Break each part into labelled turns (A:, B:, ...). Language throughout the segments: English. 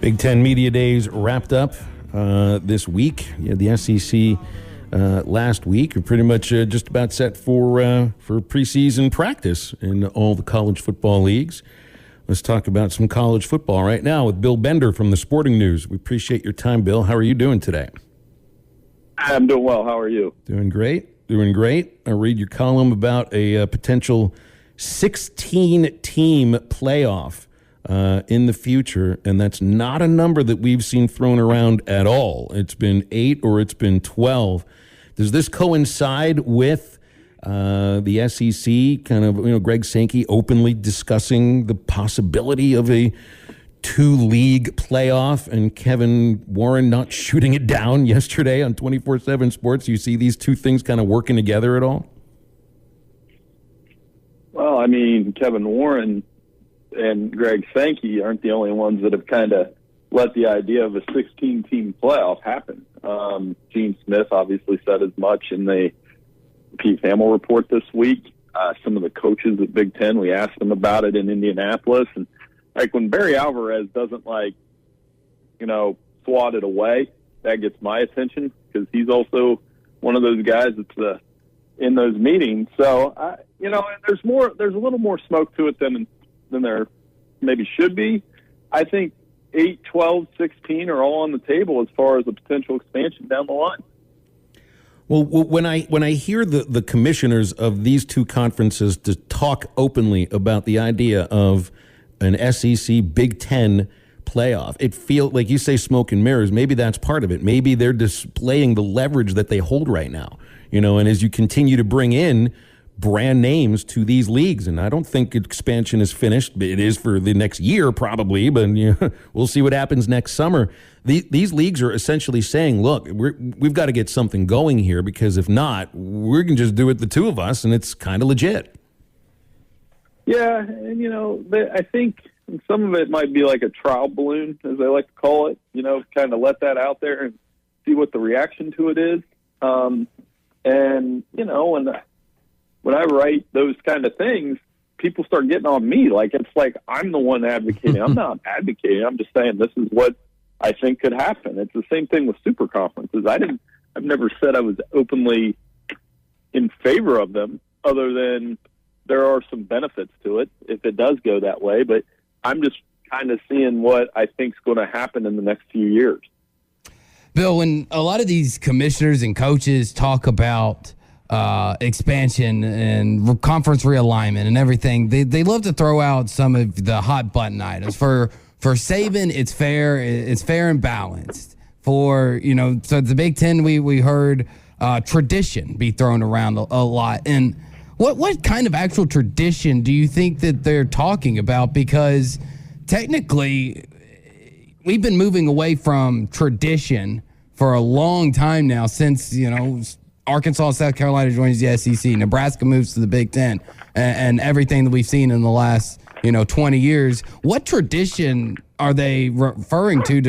A: Big Ten Media Days wrapped up this week. You had the SEC last week. We're pretty much just about set for preseason practice in all the college football leagues. Let's talk about some college football right now with Bill Bender from the Sporting News. We appreciate your time, Bill. How are you doing today?
B: I'm doing well. How are you?
A: Doing great. Doing great. I read your column about a potential 16-team playoff in the future, and that's not a number that we've seen thrown around at all. It's been 8 or it's been 12. Does this coincide with the SEC kind of, Greg Sankey openly discussing the possibility of a 2-league playoff and Kevin Warren not shooting it down yesterday on 24/7 Sports? You see these two things kind of working together at all?
B: Well, I mean, Kevin Warren and Greg Sankey aren't the only ones that have kind of let the idea of a 16-team playoff happen. Gene Smith obviously said as much in the Pete Thamel report this week. Some of the coaches at Big Ten, we asked them about it in Indianapolis. And, when Barry Alvarez doesn't, swat it away, that gets my attention because he's also one of those guys that's in those meetings. So, there's a little more smoke to it than there maybe should be. I think 8, 12, 16 are all on the table as far as a potential expansion down the line.
A: Well, when I hear the commissioners of these two conferences to talk openly about the idea of an SEC Big Ten playoff, it feels like you say smoke and mirrors. Maybe that's part of it. Maybe they're displaying the leverage that they hold right now. And as you continue to bring in brand names to these leagues, and I don't think expansion is finished. It is for the next year probably, but we'll see what happens next summer. These leagues are essentially saying, look, we've got to get something going here, because if not, we're going to just do it the two of us, and it's kind of legit.
B: Yeah, and I think some of it might be like a trial balloon, as they like to call it, kind of let that out there and see what the reaction to it is. When I write those kind of things, people start getting on me. It's like I'm the one advocating. I'm not advocating. I'm just saying this is what I think could happen. It's the same thing with super conferences. I've never said I was openly in favor of them, other than there are some benefits to it if it does go that way. But I'm just kind of seeing what I think is going to happen in the next few years.
C: Bill, when a lot of these commissioners and coaches talk about expansion and conference realignment and everything, they love to throw out some of the hot button items. For Saban, it's fair and balanced. For so the Big Ten, we heard tradition be thrown around a lot. And what kind of actual tradition do you think that they're talking about? Because technically, we've been moving away from tradition for a long time now, since Arkansas, South Carolina joins the SEC, Nebraska moves to the Big Ten, and everything that we've seen in the last 20 years. What tradition are they referring to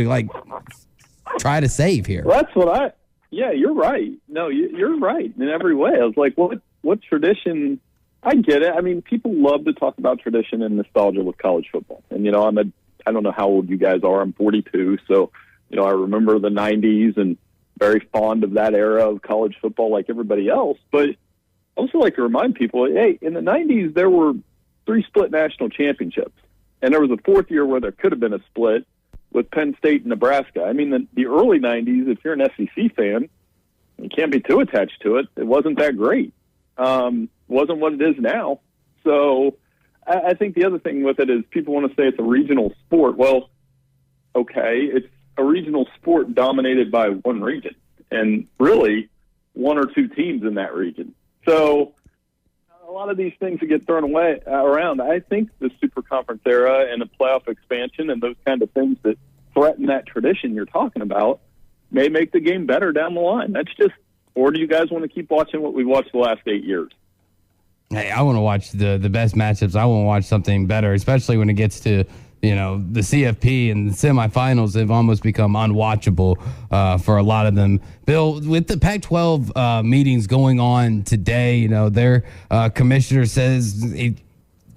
C: try to save here?
B: Well, that's yeah, you're right. No, you're right in every way. I was like, what tradition? I get it. I mean, people love to talk about tradition and nostalgia with college football. And, I don't know how old you guys are. I'm 42. So, I remember the 90s and very fond of that era of college football like everybody else. But I also like to remind people, hey, in the 90s, there were 3 split national championships. And there was a 4th year where there could have been a split with Penn State and Nebraska. I mean, the early 90s, if you're an SEC fan, you can't be too attached to it. It wasn't that great. Wasn't what it is now. So I think the other thing with it is people want to say it's a regional sport. Well, okay, it's a regional sport dominated by one region, and really 1 or 2 teams in that region. So a lot of these things that get thrown around, I think the super conference era and the playoff expansion and those kind of things that threaten that tradition you're talking about may make the game better down the line. Or do you guys want to keep watching what we watched the last 8 years?
C: Hey, I want to watch the best matchups. I want to watch something better, especially when it gets to the CFP and the semifinals have almost become unwatchable for a lot of them. Bill, with the Pac-12 meetings going on today, their commissioner says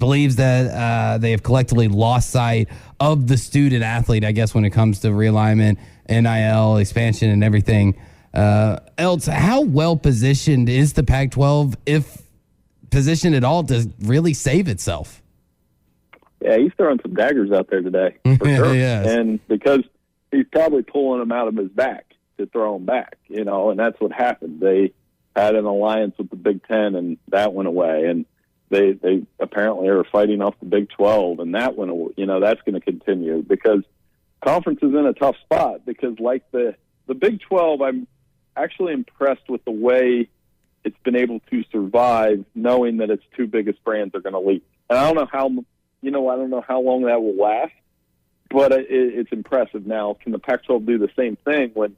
C: believes that they have collectively lost sight of the student athlete, I guess, when it comes to realignment, NIL, expansion, and everything else. How well positioned is the Pac-12, if positioned at all, to really save itself?
B: Yeah, he's throwing some daggers out there today, for sure.
C: Yes.
B: And because he's probably pulling them out of his back to throw them back, and that's what happened. They had an alliance with the Big Ten, and that went away. And they apparently are fighting off the Big 12, and that went away. That's going to continue because conference is in a tough spot because, like the Big 12, I'm actually impressed with the way it's been able to survive, knowing that its two biggest brands are going to leave. And I don't know how long that will last, but it's impressive. Now, can the Pac-12 do the same thing when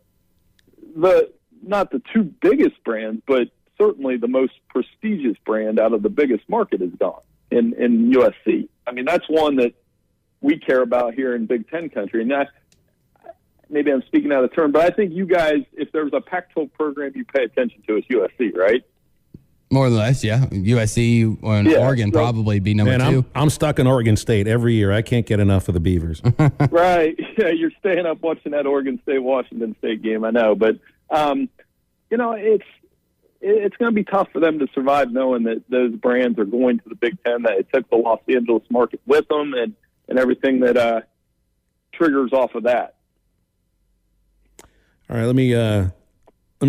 B: not the two biggest brands, but certainly the most prestigious brand out of the biggest market is gone in USC? I mean, that's one that we care about here in Big Ten country. And maybe I'm speaking out of turn, but I think you guys, if there's a Pac-12 program you pay attention to, it's USC, right?
C: More or less, yeah. USC and Oregon probably be number two.
A: I'm stuck in Oregon State every year. I can't get enough of the Beavers.
B: Right. Yeah, you're staying up watching that Oregon State-Washington State game, I know. But, it's going to be tough for them to survive knowing that those brands are going to the Big Ten, that it took the Los Angeles market with them and everything that triggers off of that.
A: All right, let me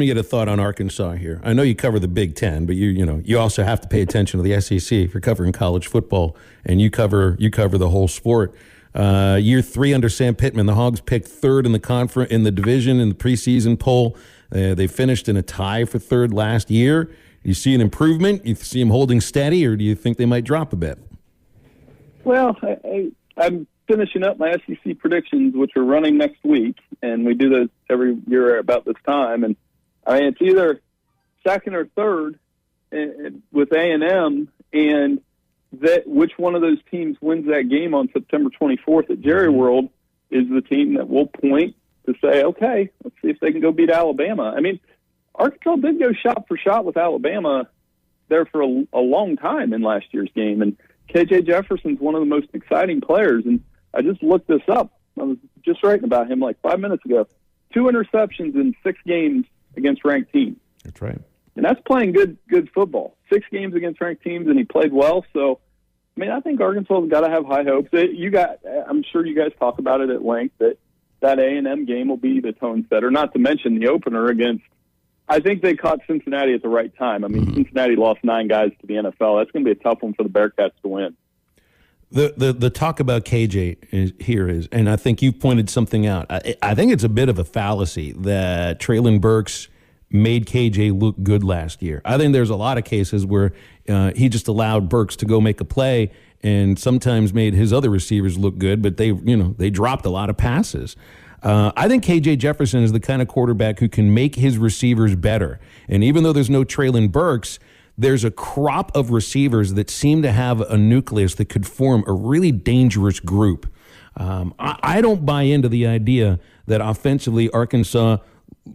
A: get a thought on Arkansas here. I know you cover the Big Ten, but you also have to pay attention to the SEC if you're covering college football, and you cover the whole sport. Year 3 under Sam Pittman, the Hogs picked third in the division in the preseason poll. They finished in a tie for third last year. Do you see an improvement? You see them holding steady, or do you think they might drop a bit?
B: Well, I'm finishing up my SEC predictions, which are running next week, and we do those every year about this time. And I mean, it's either second or third with A&M, and that which one of those teams wins that game on September 24th at Jerry World is the team that will point to say, okay, let's see if they can go beat Alabama. I mean, Arkansas did go shot for shot with Alabama there for a long time in last year's game, and KJ Jefferson's one of the most exciting players. And I just looked this up. I was just writing about him like 5 minutes ago. 2 interceptions in 6 games against ranked teams.
A: That's right.
B: And that's playing good football. 6 games against ranked teams, and he played well. So, I mean, I think Arkansas's got to have high hopes. I'm sure you guys talk about it at length, that A&M game will be the tone setter, not to mention the opener against – I think they caught Cincinnati at the right time. I mean, Cincinnati lost 9 guys to the NFL. That's going to be a tough one for the Bearcats to win.
A: The talk about KJ is, and I think you've pointed something out. I think it's a bit of a fallacy that Traylon Burks made KJ look good last year. I think there's a lot of cases where he just allowed Burks to go make a play and sometimes made his other receivers look good, but they dropped a lot of passes. I think KJ Jefferson is the kind of quarterback who can make his receivers better. And even though there's no Traylon Burks, there's a crop of receivers that seem to have a nucleus that could form a really dangerous group. I don't buy into the idea that offensively Arkansas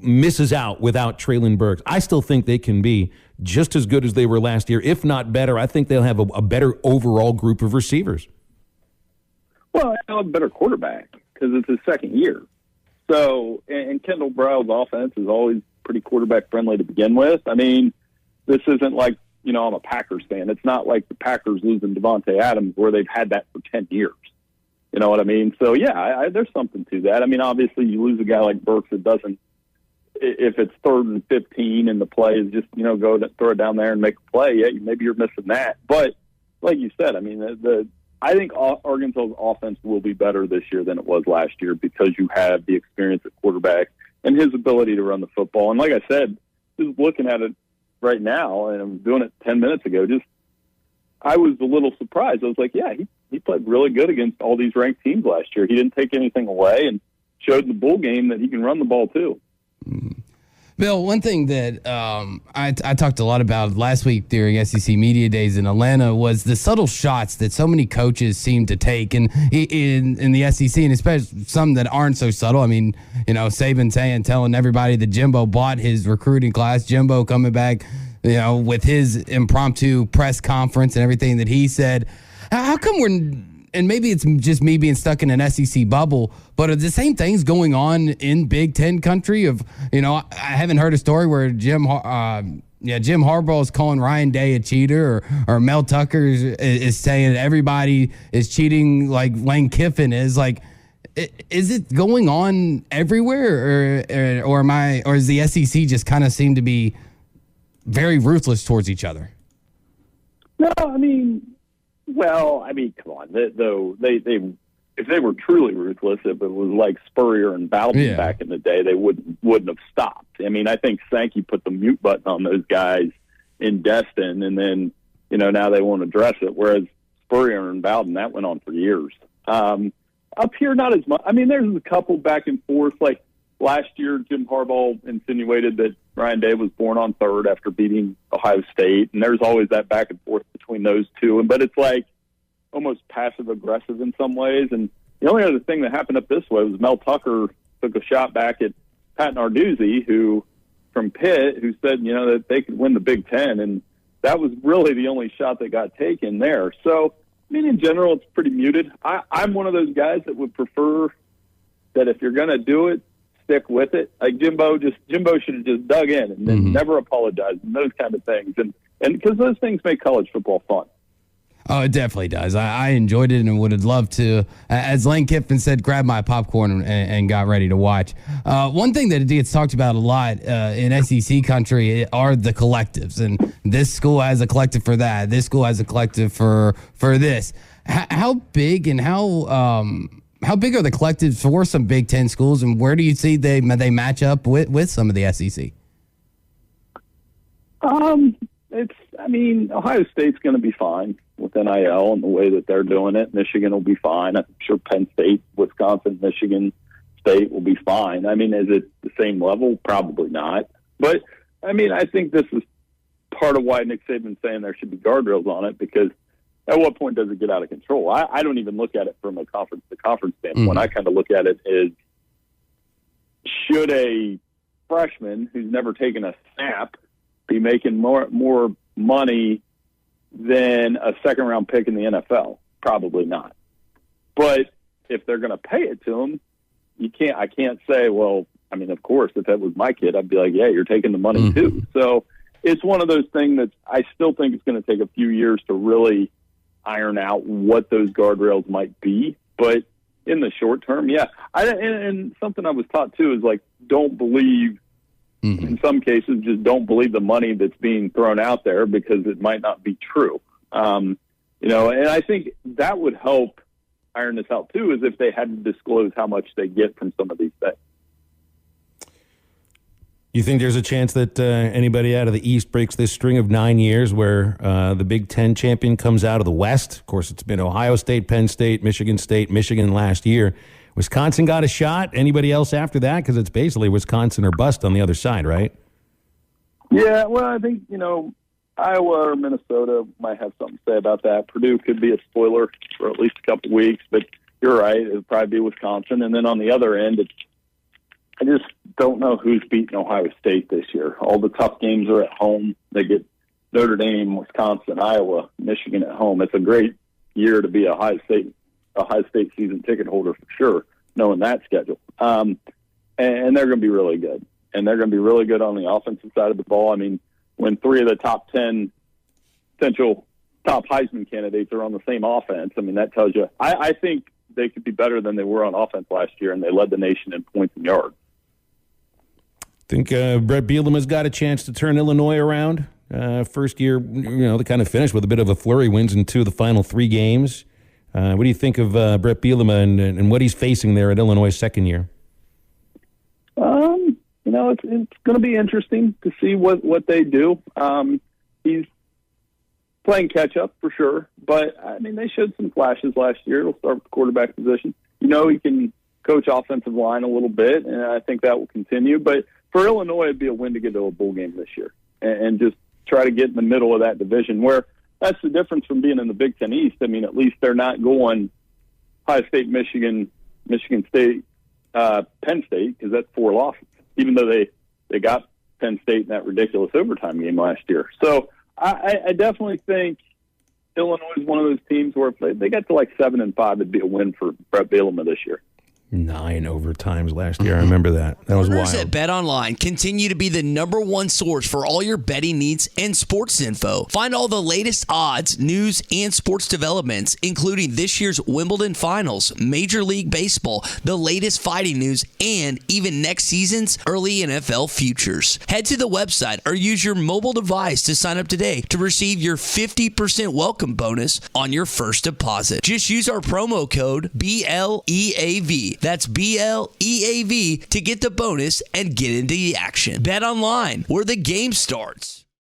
A: misses out without Traylon Burks. I still think they can be just as good as they were last year, if not better. I think they'll have a better overall group of receivers.
B: Well, they'll have a better quarterback because it's his second year. So, and Kendall Brown's offense is always pretty quarterback friendly to begin with. I mean, this isn't like, I'm a Packers fan. It's not like the Packers losing Devontae Adams where they've had that for 10 years. You know what I mean? So, yeah, there's something to that. I mean, obviously you lose a guy like Burks that doesn't, if it's 3rd and 15 and the play is just, go throw it down there and make a play, yeah, maybe you're missing that. But like you said, I mean, I think Arkansas's offense will be better this year than it was last year because you have the experience at quarterback and his ability to run the football. And like I said, just looking at it right now, and I'm doing it 10 minutes ago, I was a little surprised. I was like, yeah, he played really good against all these ranked teams last year. He didn't take anything away and showed in the bowl game that he can run the ball too.
C: Bill, one thing that I talked a lot about last week during SEC Media Days in Atlanta was the subtle shots that so many coaches seem to take in the SEC, and especially some that aren't so subtle. I mean, Saban telling everybody that Jimbo bought his recruiting class, Jimbo coming back, with his impromptu press conference and everything that he said. How come and maybe it's just me being stuck in an SEC bubble, but are the same things going on in Big Ten country? I haven't heard a story where Jim Harbaugh is calling Ryan Day a cheater, or Mel Tucker is saying everybody is cheating like Lane Kiffin is. Like, is it going on everywhere, or is the SEC just kind of seem to be very ruthless towards each other?
B: No, come on. They if they were truly ruthless, if it was like Spurrier and Bowden back in the day, they wouldn't have stopped. I think Sankey put the mute button on those guys in Destin, and then now they won't address it. Whereas Spurrier and Bowden, that went on for years. Up here, not as much. There's a couple back and forth. Like last year, Jim Harbaugh insinuated that Ryan Day was born on third after beating Ohio State, and there's always that back and forth between those two. But it's like almost passive aggressive in some ways. And the only other thing that happened up this way was Mel Tucker took a shot back at Pat Narduzzi, who from Pitt, who said that they could win the Big Ten, and that was really the only shot that got taken there. So in general, it's pretty muted. I'm one of those guys that would prefer that if you're going to do it, stick with it. Like Jimbo should have just dug in and then never apologized and those kind of things. And because those things make college football fun.
C: Oh, it definitely does. I enjoyed it and would have loved to, as Lane Kiffin said, grab my popcorn and got ready to watch. One thing that gets talked about a lot in SEC country are the collectives. And this school has a collective for that. This school has a collective for this. How big and how big are the collectives for some Big Ten schools, and where do you see they match up with some of the SEC?
B: Ohio State's going to be fine with NIL and the way that they're doing it. Michigan will be fine. I'm sure Penn State, Wisconsin, Michigan State will be fine. Is it the same level? Probably not. But, I think this is part of why Nick Saban's saying there should be guardrails on it, because at what point does it get out of control? I don't even look at it from a conference-to-conference standpoint. I kind of look at it as, should a freshman who's never taken a snap be making more money than a second-round pick in the NFL? Probably not. But if they're going to pay it to him, I can't say, well, of course, if that was my kid, I'd be like, yeah, you're taking the money too. So it's one of those things that I still think it's going to take a few years to really iron out what those guardrails might be. But in the short term, yeah. And something I was taught too is like, don't believe, in some cases, just don't believe the money that's being thrown out there, because it might not be true. And I think that would help iron this out too, is if they had to disclose how much they get from some of these things.
A: You think there's a chance that anybody out of the East breaks this string of 9 years where the Big Ten champion comes out of the West? Of course, it's been Ohio State, Penn State, Michigan last year. Wisconsin got a shot. Anybody else after that? Because it's basically Wisconsin or bust on the other side, right?
B: Yeah, well, I think, Iowa or Minnesota might have something to say about that. Purdue could be a spoiler for at least a couple weeks, but you're right. It would probably be Wisconsin. And then on the other end, I just don't know who's beating Ohio State this year. All the tough games are at home. They get Notre Dame, Wisconsin, Iowa, Michigan at home. It's a great year to be a Ohio State season ticket holder for sure, knowing that schedule. And they're going to be really good. And they're going to be really good on the offensive side of the ball. When 3 of the top 10 potential top Heisman candidates are on the same offense, that tells you. I think they could be better than they were on offense last year, and they led the nation in points and yards.
A: Think Brett Bielema's got a chance to turn Illinois around. First year, they kind of finished with a bit of a flurry, wins in 2 of the final 3 games. What do you think of Brett Bielema and what he's facing there at Illinois' second year?
B: It's going to be interesting to see what they do. He's playing catch-up for sure, but, they showed some flashes last year. It'll start with the quarterback position. He can coach offensive line a little bit, and I think that will continue. But for Illinois, it'd be a win to get to a bowl game this year and just try to get in the middle of that division, where that's the difference from being in the Big Ten East. At least they're not going Ohio State, Michigan State, Penn State, because that's 4 losses, even though they got Penn State in that ridiculous overtime game last year. So I definitely think Illinois is one of those teams where if they got to like 7-5, it'd be a win for Brett Bielema this year.
A: 9 overtimes last year. I remember that. That was
D: Partners
A: wild.
D: at BetOnline continue to be the #1 source for all your betting needs and sports info. Find all the latest odds, news, and sports developments, including this year's Wimbledon Finals, Major League Baseball, the latest fighting news, and even next season's early NFL futures. Head to the website or use your mobile device to sign up today to receive your 50% welcome bonus on your first deposit. Just use our promo code BLEAV. That's BLEAV to get the bonus and get into the action. Bet online, where the game starts.